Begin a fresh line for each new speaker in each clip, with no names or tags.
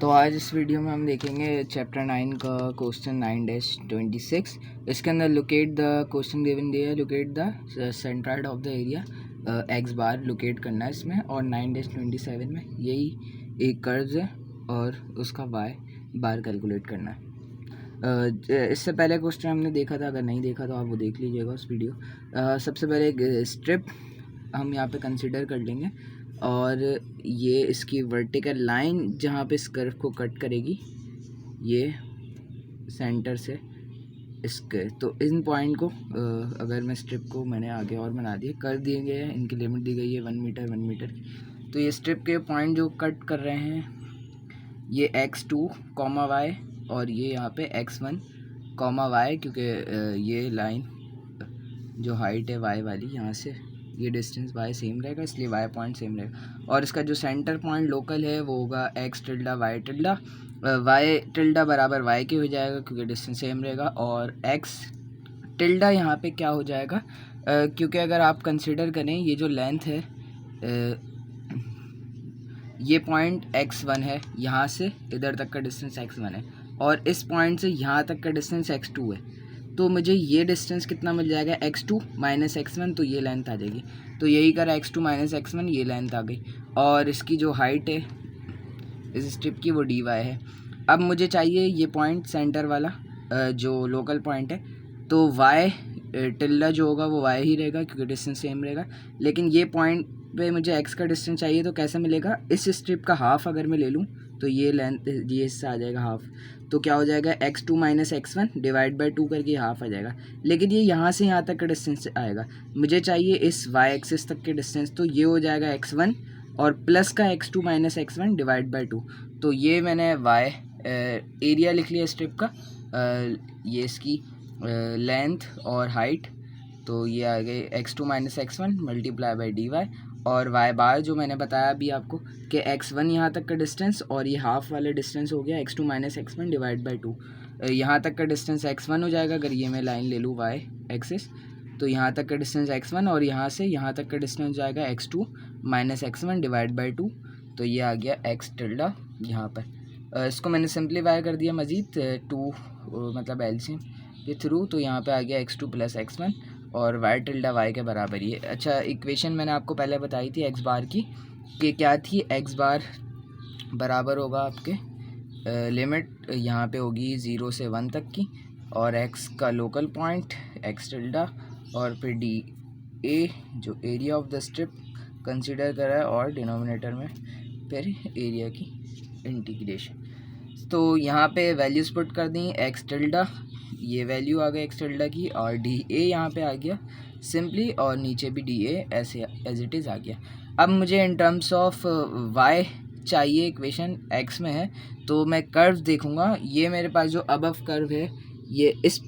तो आज इस वीडियो में हम देखेंगे चैप्टर 9 का क्वेश्चन 9-26। इसके अंदर लोकेट द क्वेश्चन गिवन दिया है, locate the centroid of the area x bar locate करना है इसमें। और 9-27 में यही एक कर्व है और उसका वाई बार कैलकुलेट करना है। इससे पहले क्वेश्चन हमने देखा था, अगर नहीं देखा तो आप वो देख लीजिएगा उस वीडियो। सबसे पहले एक स्ट्रिप हम यहाँ पे कंसिडर कर लेंगे और ये इसकी वर्टिकल लाइन जहाँ पे इस कर्व को कट करेगी, ये सेंटर से इसके, तो इन पॉइंट को अगर मैं स्ट्रिप को मैंने आगे और बना दिया, कर दिए गए हैं, इनकी लिमिट दी गई है 1 मीटर की। तो ये स्ट्रिप के पॉइंट जो कट कर रहे हैं ये x2, y और ये यहाँ पे x1, y, क्योंकि ये लाइन जो हाइट है y वाली, यहाँ से ये डिस्टेंस y सेम रहेगा, इसलिए y पॉइंट सेम रहेगा। और इसका जो सेंटर पॉइंट लोकल है वो होगा x tilde y tilde, y tilde बराबर y के हो जाएगा क्योंकि डिस्टेंस सेम रहेगा। और x टिल्डा यहाँ पे क्या हो जाएगा, क्योंकि अगर आप कंसिडर करें ये जो लेंथ है, ये पॉइंट x1 है, यहाँ से इधर तक का डिस्टेंस x1 है और इस पॉइंट से यहाँ तक का डिस्टेंस x2 है, तो मुझे ये डिस्टेंस कितना मिल जाएगा, x2 माइनस x1, तो ये लेंथ आ जाएगी। तो यही करा x2 माइनस x1, ये लेंथ आ गई। और इसकी जो हाइट है इस स्ट्रिप की वो dy है। अब मुझे चाहिए ये पॉइंट सेंटर वाला जो लोकल पॉइंट है, तो y टिल्डा जो होगा वो y ही रहेगा क्योंकि डिस्टेंस सेम रहेगा। लेकिन ये पॉइंट पे मुझे x का डिस्टेंस चाहिए, तो कैसे मिलेगा, इस स्ट्रिप का हाफ अगर मैं ले लूँ तो ये लेंथ ये इससे आ जाएगा हाफ, तो क्या हो जाएगा x2 minus x1 divide by 2 करके हाफ आ जाएगा। लेकिन ये यहाँ से यहाँ तक का डिस्टेंस आएगा, मुझे चाहिए इस y एक्सिस तक के डिस्टेंस, तो ये हो जाएगा x1 और प्लस का x2 minus x1 divide by 2। तो ये मैंने y एरिया लिख लिया स्ट्रिप का, ये इसकी लेंथ और हाइट, तो ये आ गए x2 minus x1 multiply by dy। और y बार जो मैंने बताया अभी आपको कि x1 यहाँ तक का डिस्टेंस और ये हाफ वाला डिस्टेंस हो गया x2 minus x1 divide by 2। यहाँ तक का डिस्टेंस x1 हो जाएगा, अगर ये मैं लाइन ले लूँ y एक्सिस, तो यहाँ तक का डिस्टेंस x1 और यहाँ से यहाँ तक का डिस्टेंस हो जाएगा x2 minus x1 divide by 2। तो ये आ गया x टिल्डा यहाँ पर। इसको मैंने सिंप्लीफाई कर दिया मज़ीद 2 मतलब एलसीएम के थ्रू, तो यहाँ पे आ गया x2 प्लस x1 और y टिल्डा y के बराबर ये। अच्छा, इक्वेशन मैंने आपको पहले बताई थी x बार की कि क्या थी, x बार बराबर होगा आपके लिमिट यहाँ पे होगी 0 से 1 तक की, और x का लोकल पॉइंट x टिल्डा, और फिर डी ए जो area of the strip consider करा है, और डिनोमिनेटर में फिर एरिया की इंटीग्रेशन। तो यहाँ पे वैल्यूज़ पुट कर दी, x टिल्डा ये वैल्यू आ गई x टिल्डा की, और डी ए यहाँ पे आ गया सिंपली, और नीचे भी डी ए ऐसे एज इट इज़ आ गया। अब मुझे इन टर्म्स ऑफ y चाहिए, इक्वेशन x में है, तो मैं कर्व देखूँगा। ये मेरे पास जो अबव कर्व है, ये इस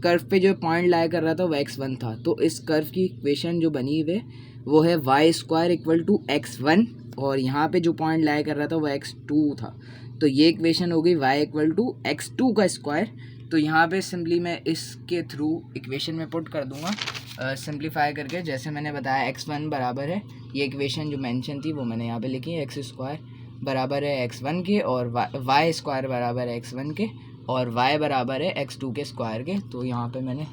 कर्व पे जो पॉइंट लाया कर रहा था वो x1 था, तो इस कर्व की इक्वेशन जो बनी हुई वो है y square equal to x1, और यहाँ पे जो पॉइंट लाया कर रहा था वो x2 था, तो ये इक्वेशन हो गई y इक्वल टू x2 का स्क्वायर। तो यहाँ पे सिंपली मैं इसके थ्रू इक्वेशन में पुट कर दूंगा सिंप्लीफाई करके, जैसे मैंने बताया x1 बराबर है, ये इक्वेशन जो मेंशन थी वो मैंने यहाँ पे लिखी है, x स्क्वायर बराबर है x1 के, और y स्क्वायर बराबर है x1 के, और y बराबर है x2 के स्क्वायर के। तो यहाँ पे मैंने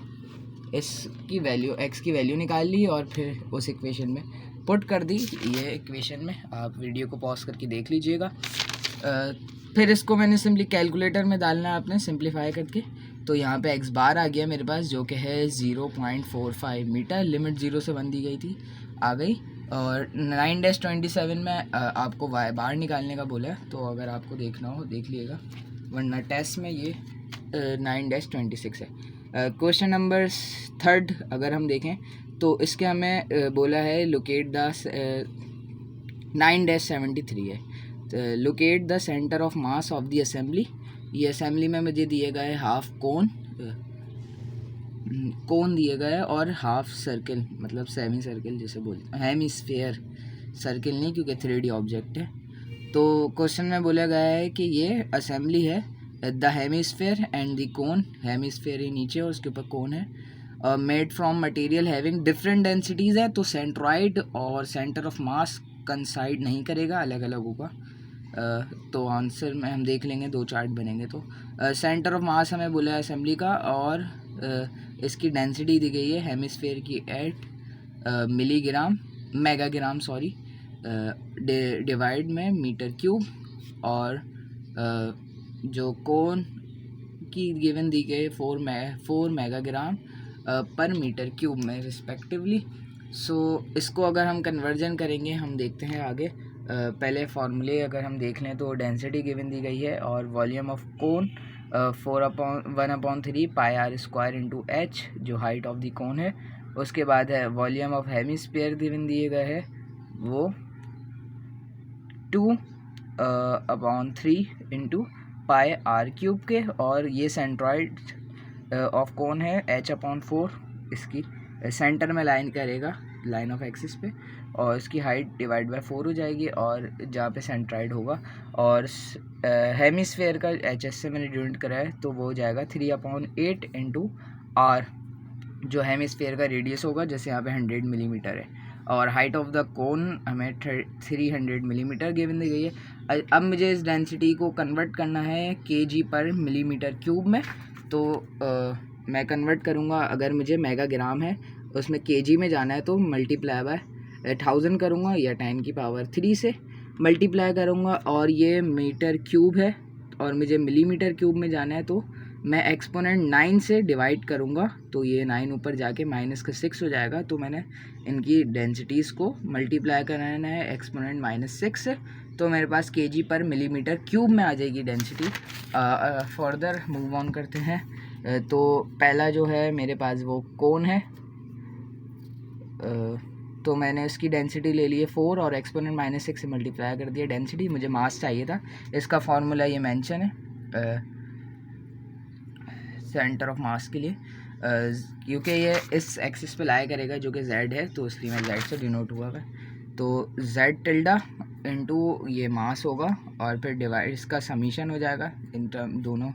इसकी वैल्यू x की वैल्यू निकाल ली और फिर उस इक्वेशन में पुट कर दी। ये इक्वेशन में आप वीडियो को पॉज करके देख लीजिएगा। फिर इसको मैंने सिंपली कैलकुलेटर में डालना है आपने सिंप्लीफाई करके, तो यहाँ पे x बार आ गया मेरे पास, जो कि है 0.45 मीटर, लिमिट 0 से 1 दी गई थी, आ गई। और 9-27 में आपको y बार निकालने का बोला है, तो अगर आपको देखना हो देख लिएगा, वरना टेस्ट में ये 9-26 है। क्वेश्चन नंबर 3 अगर हम देखें तो इसके हमें बोला है लोकेट द 9-73 है, locate the centre of mass of the assembly. ये असेंबली में मुझे दिए गए हाफ कोन दिए गए और हाफ सर्किल, मतलब सेमी सर्किल जिसे बोलते हैं, हेमिस्फेयर, सर्किल नहीं क्योंकि 3D ऑब्जेक्ट है। तो क्वेश्चन में बोला गया है कि ये असेंबली है, the hemisphere and the cone, hemisphere ही नीचे और उसके ऊपर कोन है, made from material having different densities है, तो सेंट्रॉइड और सेंटर ऑफ मास कंसाइड नहीं करेगा, अलग अलग होगा। तो आंसर में हम देख लेंगे, 2 चार्ट बनेंगे। तो सेंटर ऑफ मास हमें बोला है असेंबली का, और इसकी डेंसिटी दी गई है हेमिस्फेयर की eight milligram megagram sorry divide में मीटर क्यूब, और जो कोन की गिवन दी गई 4 मेगाग्राम पर मीटर क्यूब में रिस्पेक्टिवली। सो इसको अगर हम कन्वर्जन करेंगे, हम देखते हैं आगे। पहले फार्मूले अगर हम देख लें तो डेंसिटी गिवन दी गई है, और volume of cone 1/3 pi r square into h जो हाइट ऑफ द कोन है। उसके बाद है वॉल्यूम ऑफ हेमिस्फीयर गिवन दिए गए है, वो 2/3 इंटू पाई आर क्यूब के, और ये सेंट्रॉइड ऑफ कोन है h/4, इसकी सेंटर में लाइन करेगा लाइन ऑफ एक्सिस पे, और इसकी हाइट डिवाइड बाय 4 हो जाएगी, और जहाँ पे सेंट्रॉइड होगा। और हेमिस्फेयर का एच से मैंने यूनिट करा है, तो वो हो जाएगा 3/8 इंटू आर, जो हेमिस्फेयर का रेडियस होगा, जैसे यहाँ पे 100 मिलीमीटर है, और हाइट ऑफ द कोन हमें 300 मिलीमीटर गिवन दी गई है। अब मुझे इस डेंसिटी को कन्वर्ट करना है kg पर मिलीमीटर क्यूब में। तो मैं कन्वर्ट करूँगा, अगर मुझे मेगाग्राम है उसमें kg में जाना है तो मल्टीप्लाई बाय 1000 करूँगा, या 10⁻³ से मल्टीप्लाई करूँगा, और ये मीटर क्यूब है और मुझे मिलीमीटर क्यूब में जाना है, तो मैं एक्सपोनेंट 9 से डिवाइड करूँगा, तो ये 9 ऊपर जाके -6 हो जाएगा। तो मैंने इनकी डेंसिटीज़ को मल्टीप्लाई कराना है एक्सपोनेंट -6 से, तो मेरे पास kg पर मिलीमीटर क्यूब में आ जाएगी डेंसिटी। फर्दर मूव ऑन करते हैं। तो पहला जो है मेरे पास वो कोन है, तो मैंने इसकी डेंसिटी ले ली है 4 और एक्सपोनेंट -6 से मल्टीप्लाई कर दिया डेंसिटी। मुझे मास चाहिए था, इसका फार्मूला ये मेंशन है सेंटर ऑफ मास के लिए, क्योंकि ये इस एक्सिस पे लाया करेगा जो कि z है, तो इसलिए मैं z से डिनोट हुआ है। तो z टिल्डा इंटू ये मास होगा, और फिर डिवाइड इसका समीशन हो जाएगा इन टर्म दोनों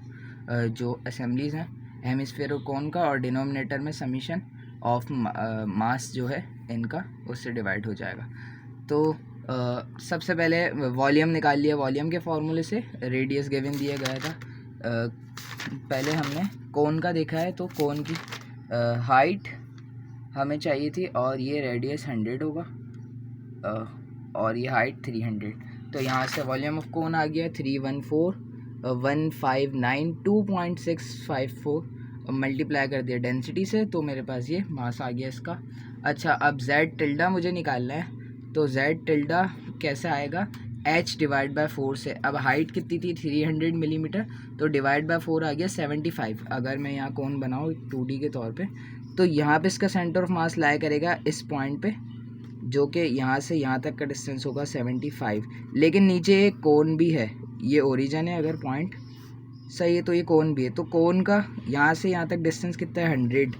जो असेंबलीज़ हैं हेमिस्फीयर और कोन का, और डिनोमिनेटर में समीशन ऑफ मास जो है इनका उससे डिवाइड हो जाएगा। तो सबसे पहले वॉल्यूम निकाल लिया, वॉल्यूम के फार्मूले से रेडियस गिवन दिया गया था। पहले हमने कोन का देखा है, तो कोन की हाइट हमें चाहिए थी, और ये रेडियस 100 होगा, और ये हाइट 300। तो यहाँ से वॉल्यूम ऑफ कोन आ गया 314,159.2.654, मल्टीप्लाई कर दिया डेंसिटी से, तो मेरे पास ये मास आ गया इसका। अच्छा, अब z टिल्डा मुझे निकालना है, तो z टिल्डा कैसे आएगा, h डिवाइड बाय 4 से। अब हाइट कितनी थी 300 मिलीमीटर, तो डिवाइड बाय 4 आ गया 75। अगर मैं यहाँ कोन बनाऊँ 2D के तौर पे, तो यहाँ पे इसका सेंटर ऑफ मास लाया करेगा इस पॉइंट पे, जो कि यहाँ से यहाँ तक का डिस्टेंस होगा 75। लेकिन नीचे एक कोन भी है, ये ओरिजिन है अगर पॉइंट सही है तो ये कोन भी है, तो कोन का यहाँ से यहाँ तक डिस्टेंस कितना है 100।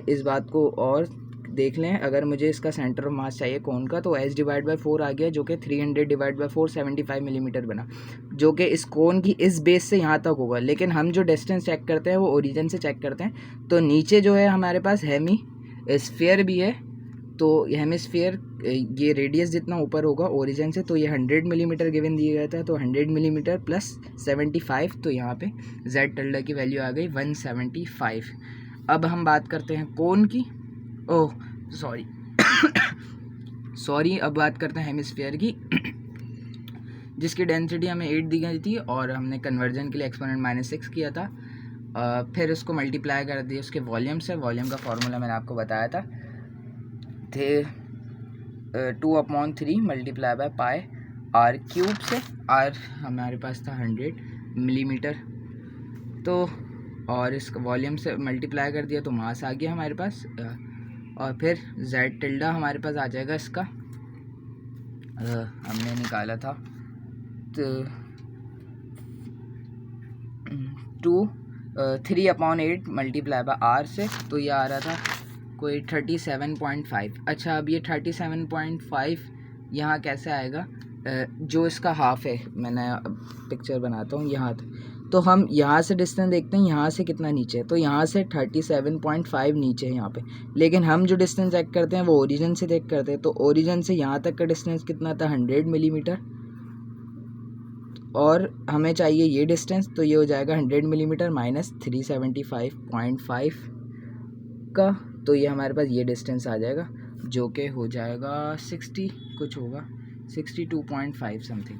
इस बात को और देख लें, अगर मुझे इसका सेंटर ऑफ मास चाहिए कोन का, तो h डिवाइड बाय 4 आ गया, जो कि 300 डिवाइड बाय 4 75 मिलीमीटर बना, जो कि इस कोन की इस बेस से यहाँ तक होगा। लेकिन हम जो डिस्टेंस चेक करते हैं वो ओरिजिन से चेक करते हैं, तो नीचे जो है हमारे पास हेमी स्फीयर भी है, तो हेमिस्फीयर ये रेडियस जितना ऊपर होगा ओरिजिन से, तो ये 100 मिलीमीटर गिवन दिया गया था, तो 100 मिलीमीटर प्लस 75, तो यहाँ पे z टिल्डा की वैल्यू आ गई 175। अब हम बात करते हैं कोन की, ओह सॉरी अब बात करते हैं हेमिस्फीयर की, जिसकी डेंसिटी हमें 8 दी गई थी, और हमने कन्वर्जन के लिए एक्सपोनेंट -6 किया था। फिर उसको मल्टीप्लाई कर दिया उसके वॉल्यूम से। वॉल्यूम का फार्मूला मैंने आपको बताया था, थे 2/3 multiply by pi R cube से। आर हमारे पास था 100 मिलीमीटर, तो और इसका वॉल्यूम से मल्टीप्लाई कर दिया तो मास आ गया हमारे पास, और फिर z टिल्डा हमारे पास आ जाएगा इसका, हमने निकाला था तो 3/8 मल्टीप्लाई बाय आर से, तो ये आ रहा था कोई 37.5। अच्छा, अब ये 37.5 यहाँ कैसे आएगा, जो इसका हाफ है, मैंने पिक्चर बनाता हूँ यहाँ, तो हम यहाँ से डिस्टेंस देखते हैं यहाँ से कितना नीचे है, तो यहाँ से 37.5 नीचे है यहाँ पे। लेकिन हम जो डिस्टेंस चेक करते हैं वो ओरिजिन से चेक करते हैं, तो ओरिजिन से यहाँ तक का डिस्टेंस कितना था 100 मिलीमीटर, और हमें चाहिए ये डिस्टेंस, तो ये हो जाएगा 100 मिलीमीटर माइनस 375.5 का, तो ये हमारे पास ये डिस्टेंस आ जाएगा जो कि हो जाएगा 60 कुछ होगा, 62.5 समथिंग।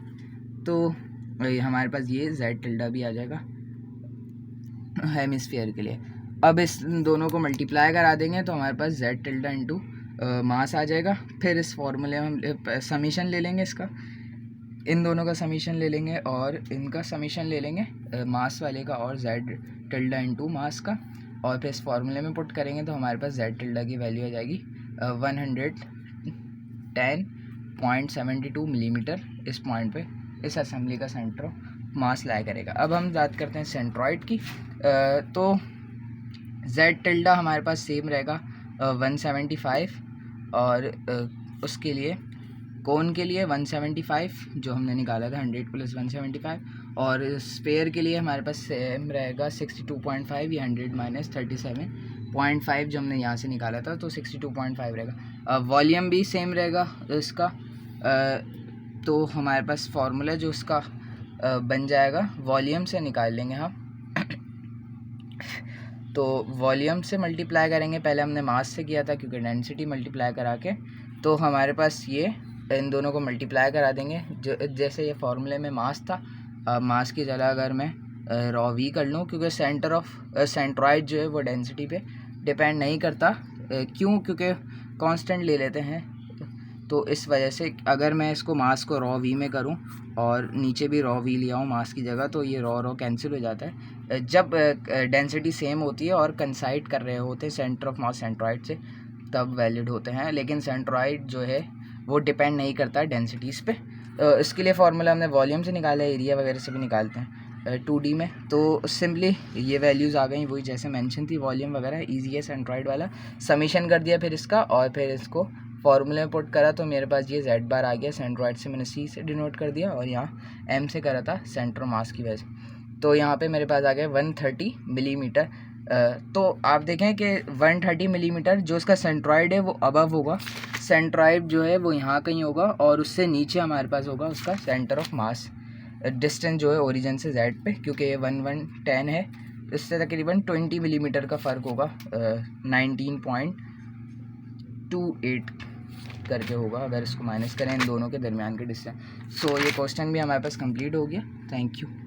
तो हमारे पास ये Z टिल्डा भी आ जाएगा हेमिस्फीयर के लिए। अब इस दोनों को मल्टीप्लाई करा देंगे तो हमारे पास Z टिल्डा इंटू मास आ जाएगा। फिर इस फॉर्मूले में हम समीशन ले लेंगे, इसका इन दोनों का समीशन ले लेंगे और इनका समीशन ले लेंगे मास वाले का और Z टिल्डा इंटू मास का, और फिर इस फॉर्मूले में पुट करेंगे तो हमारे पास Z टिल्डा की वैल्यू आ जाएगी 110.72 मिलीमीटर। इस पॉइंट पे इस असेंबली का सेंटर ऑफ मास लाया करेगा। अब हम बात करते हैं सेंट्रॉइड की। तो Z टिल्डा हमारे पास सेम रहेगा 175, और उसके लिए कोन के लिए 175 जो हमने निकाला था 100 प्लस 175, और स्फेयर के लिए हमारे पास सेम रहेगा 62.5 या 100 माइनस 37.5 जो हमने यहाँ से निकाला था, तो 62.5 रहेगा। वॉल्यूम भी सेम रहेगा इसका। तो हमारे पास फार्मूला जो इसका बन जाएगा, वॉल्यूम से निकाल लेंगे हम। तो वॉल्यूम से मल्टीप्लाई करेंगे, पहले हमने मास से किया था क्योंकि डेंसिटी मल्टीप्लाई करा के, तो हमारे पास ये इन दोनों को मल्टीप्लाई करा देंगे। जो जैसे ये फार्मूले में मास था, मास की जगह अगर मैं रॉ वी कर लूँ, क्योंकि सेंटर ऑफ सेंट्रॉइड जो है वो डेंसिटी पे डिपेंड नहीं करता। क्यों? क्योंकि कांस्टेंट ले लेते हैं, तो इस वजह से अगर मैं इसको मास को रॉ वी में करूं और नीचे भी रॉ वी लिया हूँ मास की जगह, तो ये रॉ कैंसिल हो जाता है। जब डेंसिटी सेम होती है और कंसाइड कर रहे होते हैं सेंटर ऑफ मास सेंट्रॉइड से, तब वैलिड होते हैं। लेकिन सेंट्रॉइड जो है वो डिपेंड नहीं करता डेंसिटीज़ पे। इसके लिए फार्मूला हमने वॉल्यूम से निकाला है, एरिया वगैरह से भी निकालते हैं 2D में। तो सिंपली ये वैल्यूज़ आ गई वही जैसे मेंशन थी, वॉल्यूम वगैरह ईजी है सेंट्रॉइड वाला। समीशन कर दिया फिर इसका, और फिर इसको फार्मूले में पुट करा तो मेरे पास ये Z बार आ गया। सेंट्रॉइड से मैंने C से डिनोट कर दिया और यहाँ M से करा था सेंटर मास की वजह से, तो यहाँ पे मेरे पास आ गया 130 मिलीमीटर। तो आप देखें कि 130 मिलीमीटर जो इसका सेंट्रॉइड है वो अबव होगा, सेंट्रॉइड जो है वो यहाँ कहीं होगा, और उससे नीचे हमारे पास होगा उसका सेंटर ऑफ मास। डिस्टेंस जो है ओरिजिन से Z पे, क्योंकि ये 1110 है, इससे तकरीबन 20 मिलीमीटर का फ़र्क होगा, 19.28 करके होगा अगर इसको माइनस करें इन दोनों के दरमियान के डिस्टेंस। सो ये क्वेश्चन भी हमारे पास कंप्लीट हो गया। Thank you.